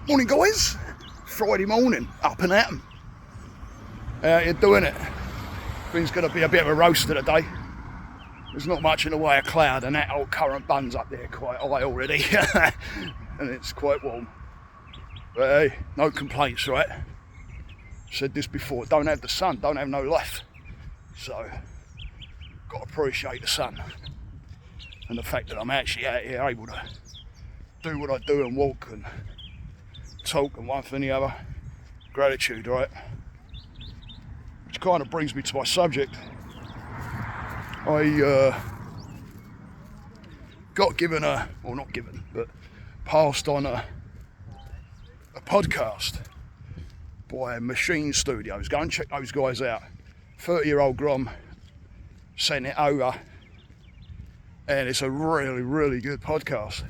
Morning guys, Friday morning, up and at 'em. How you doing it? Things going to be a bit of a roaster today. There's not much in the way of cloud and that old current bun's up there quite high already and it's quite warm. But hey, no complaints, right? Said this before, don't have the sun, don't have no life. So, got to appreciate the sun. And the fact that I'm actually out here able to do what I do and walk and talk and one thing and the other. Gratitude, right? Which kind of brings me to my subject. I got given passed on a podcast by Machine Studios. Go and check those guys out. 30-year-old Grom sent it over, and it's a really, really good podcast.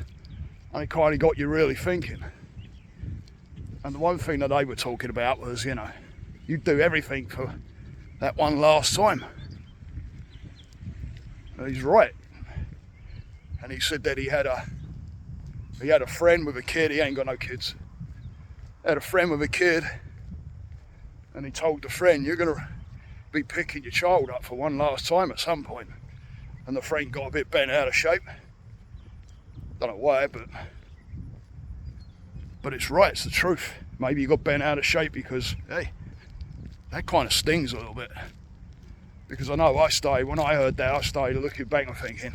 And it kind of got you really thinking. And the one thing that they were talking about was, you do everything for that one last time. And he's right. And he said that he had a friend with a kid. He ain't got no kids. Had a friend with a kid, and he told the friend, "You're gonna be picking your child up for one last time at some point." And the friend got a bit bent out of shape. Don't know why, but it's right, it's the truth. Maybe you got bent out of shape because, hey, that kind of stings a little bit. Because I know when I heard that, I started looking back and thinking,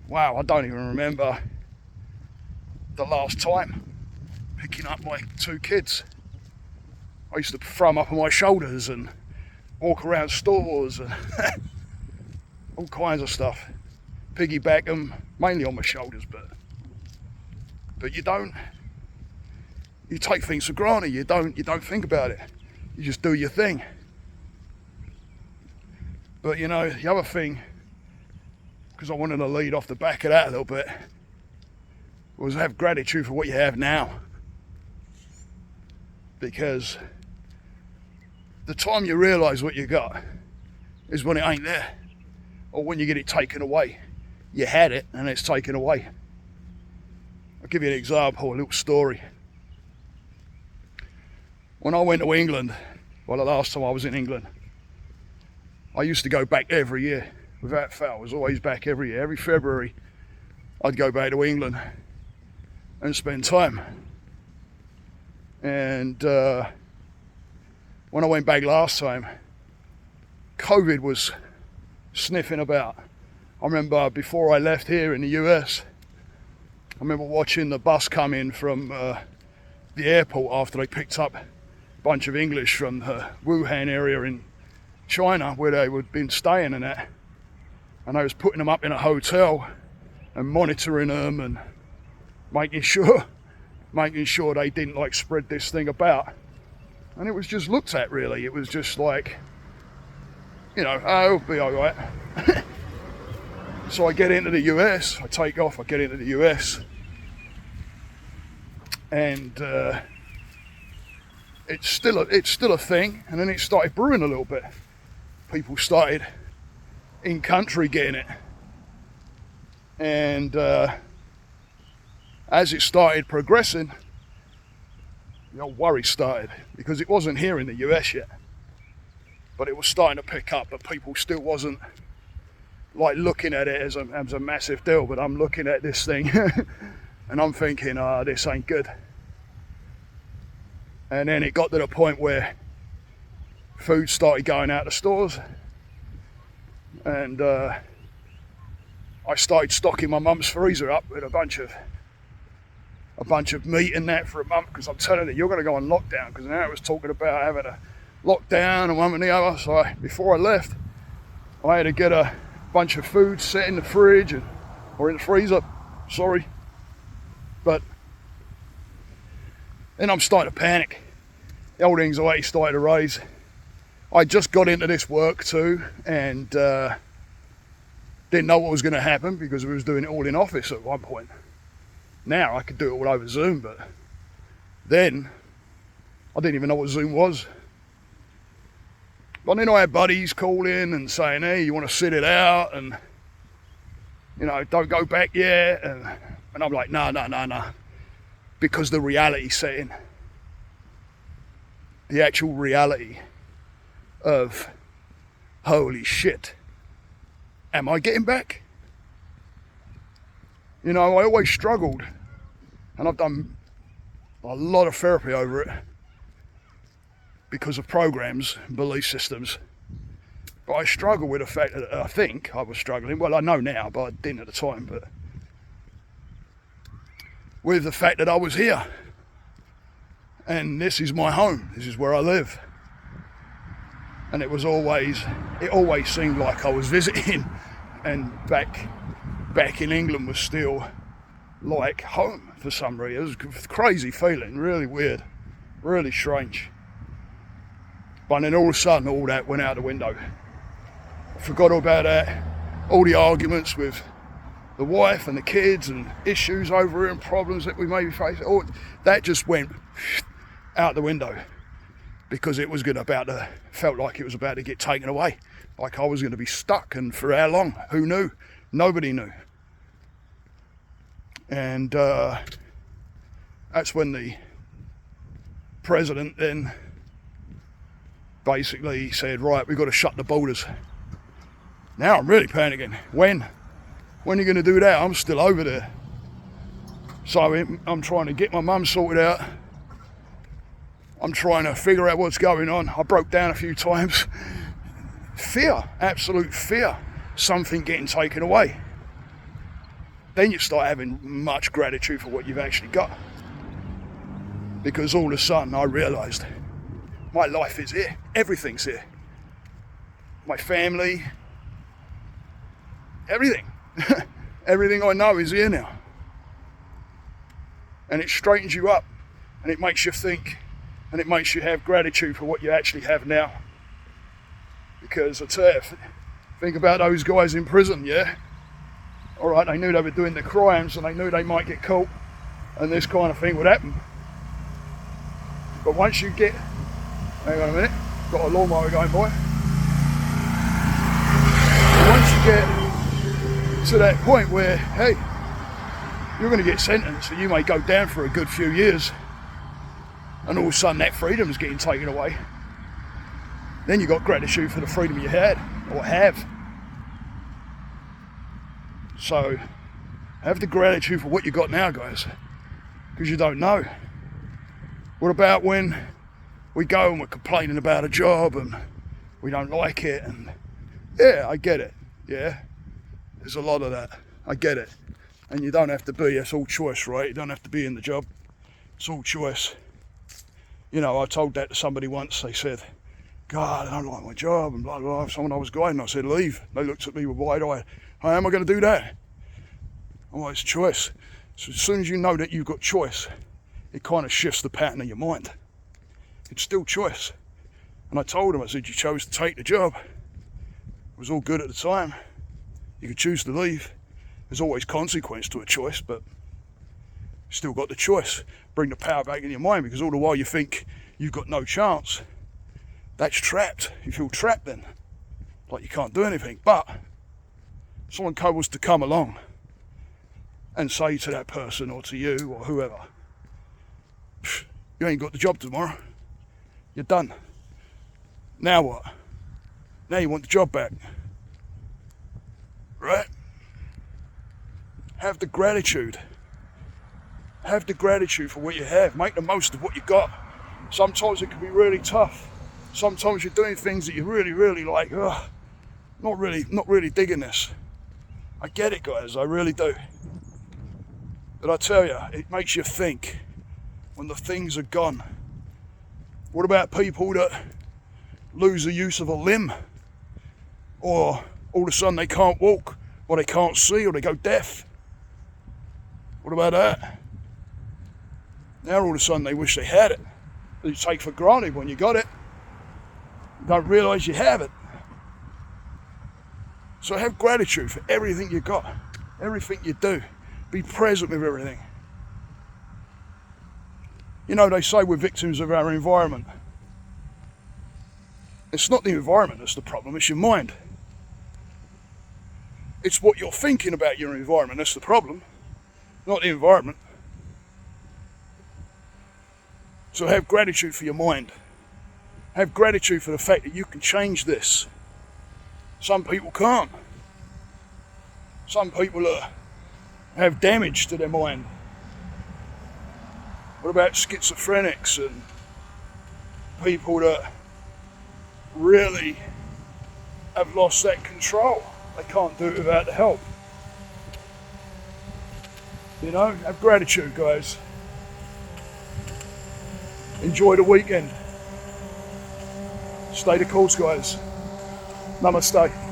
wow, I don't even remember the last time picking up my two kids. I used to throw them up on my shoulders and walk around stores and all kinds of stuff. Piggyback them, mainly on my shoulders, but you take things for granted, you don't think about it. You just do your thing. But the other thing, because I wanted to lead off the back of that a little bit, was have gratitude for what you have now. Because the time you realise what you got is when it ain't there, or when you get it taken away. You had it and it's taken away. I'll give you an example, a little story. When I went to England, the last time I was in England, I used to go back every year, without fail. I was always back every year. Every February, I'd go back to England and spend time. And when I went back last time, COVID was sniffing about. I remember before I left here in the US, I remember watching the bus come in from the airport after they picked up a bunch of English from the Wuhan area in China where they had been staying and that. And they was putting them up in a hotel and monitoring them and making sure they didn't spread this thing about. And it was just looked at really. It was just like, it'll be all right. So I get into the US, I take off, I get into the US, and it's still a thing. And then it started brewing a little bit. People started in country getting it, and as it started progressing, the old worry started, because it wasn't here in the US yet, but it was starting to pick up. But people still wasn't looking at it as a massive deal. But I'm looking at this thing and I'm thinking, this ain't good. And then it got to the point where food started going out of stores, and I started stocking my mum's freezer up with a bunch of meat in that for a month, because I'm telling you, you're going to go on lockdown. Because now it was talking about having a lockdown and one and the other. So before I left, I had to get a bunch of food set in the fridge or in the freezer. Sorry, but then I'm starting to panic. The old anxiety started to raise. I just got into this work too, and didn't know what was going to happen because we was doing it all in office at one point. Now I could do it all over Zoom, but then I didn't even know what Zoom was. But then I had buddies calling and saying, "Hey, you want to sit it out and don't go back yet?" And I'm like, no. because the reality set in. The actual reality of, holy shit, am I getting back? You know, I always struggled, and I've done a lot of therapy over it because of programs, belief systems. But I struggle with the fact that I think I was struggling, well I know now, but I didn't at the time, but with the fact that I was here. And this is my home, this is where I live. And it always seemed like I was visiting, and back in England was still like home for some reason. It was a crazy feeling, really weird, really strange. But then all of a sudden, all that went out the window. I forgot all about that, all the arguments with the wife and the kids and issues over it and problems that we may be facing. All that just went out the window because it was felt like it was about to get taken away. Like I was going to be stuck, and for how long? Who knew? Nobody knew. And that's when the president then basically said, right, we've got to shut the borders. Now I'm really panicking. When are you going to do that? I'm still over there. So I'm trying to get my mum sorted out. I'm trying to figure out what's going on. I broke down a few times. Fear, absolute fear. Something getting taken away. Then you start having much gratitude for what you've actually got. Because all of a sudden I realised my life is here. Everything's here. My family, everything. Everything I know is here now. And it straightens you up, and it makes you think, and it makes you have gratitude for what you actually have now. Because I tell you, think about those guys in prison, yeah? All right, they knew they were doing the crimes, and they knew they might get caught, and this kind of thing would happen. But once you get, hang on a minute, got a lawnmower going by. Once you get to that point where, hey, you're going to get sentenced, and you may go down for a good few years, and all of a sudden that freedom is getting taken away. Then you got gratitude for the freedom you had, or have. So, have the gratitude for what you got now, guys, because you don't know. What about when we go and we're complaining about a job and we don't like it? And yeah, I get it. Yeah, there's a lot of that. I get it. And you don't have to be, it's all choice, right? You don't have to be in the job. It's all choice. You know, I told that to somebody once. They said, God, I don't like my job, and blah, blah, blah. Someone I was guiding, I said, leave. They looked at me with wide eye. How am I going to do that? Oh, it's choice. So as soon as you know that you've got choice, it kind of shifts the pattern of your mind. It's still choice. And I told him, I said, you chose to take the job. It was all good at the time. You could choose to leave. There's always consequence to a choice, but you still got the choice. Bring the power back in your mind, because all the while you think you've got no chance. That's trapped. You feel trapped then. Like you can't do anything. But someone was to come along and say to that person or to you or whoever, you ain't got the job tomorrow. You're done. Now what? Now you want the job back. Right? Have the gratitude. Have the gratitude for what you have. Make the most of what you got. Sometimes it can be really tough. Sometimes you're doing things that you really like, not really digging this. I get it, guys, I really do. But I tell you, it makes you think when the things are gone. What about people that lose the use of a limb? Or all of a sudden they can't walk, or they can't see, or they go deaf? What about that? Now all of a sudden they wish they had it. You take for granted when you got it. You don't realise you have it. So have gratitude for everything you got, everything you do. Be present with everything. You know, they say we're victims of our environment. It's not the environment that's the problem, it's your mind. It's what you're thinking about your environment that's the problem, not the environment. So have gratitude for your mind. Have gratitude for the fact that you can change this. Some people can't. Some people have damage to their mind. What about schizophrenics and people that really have lost that control? They can't do it without the help. You know, have gratitude, guys. Enjoy the weekend. Stay the course, guys. Namaste.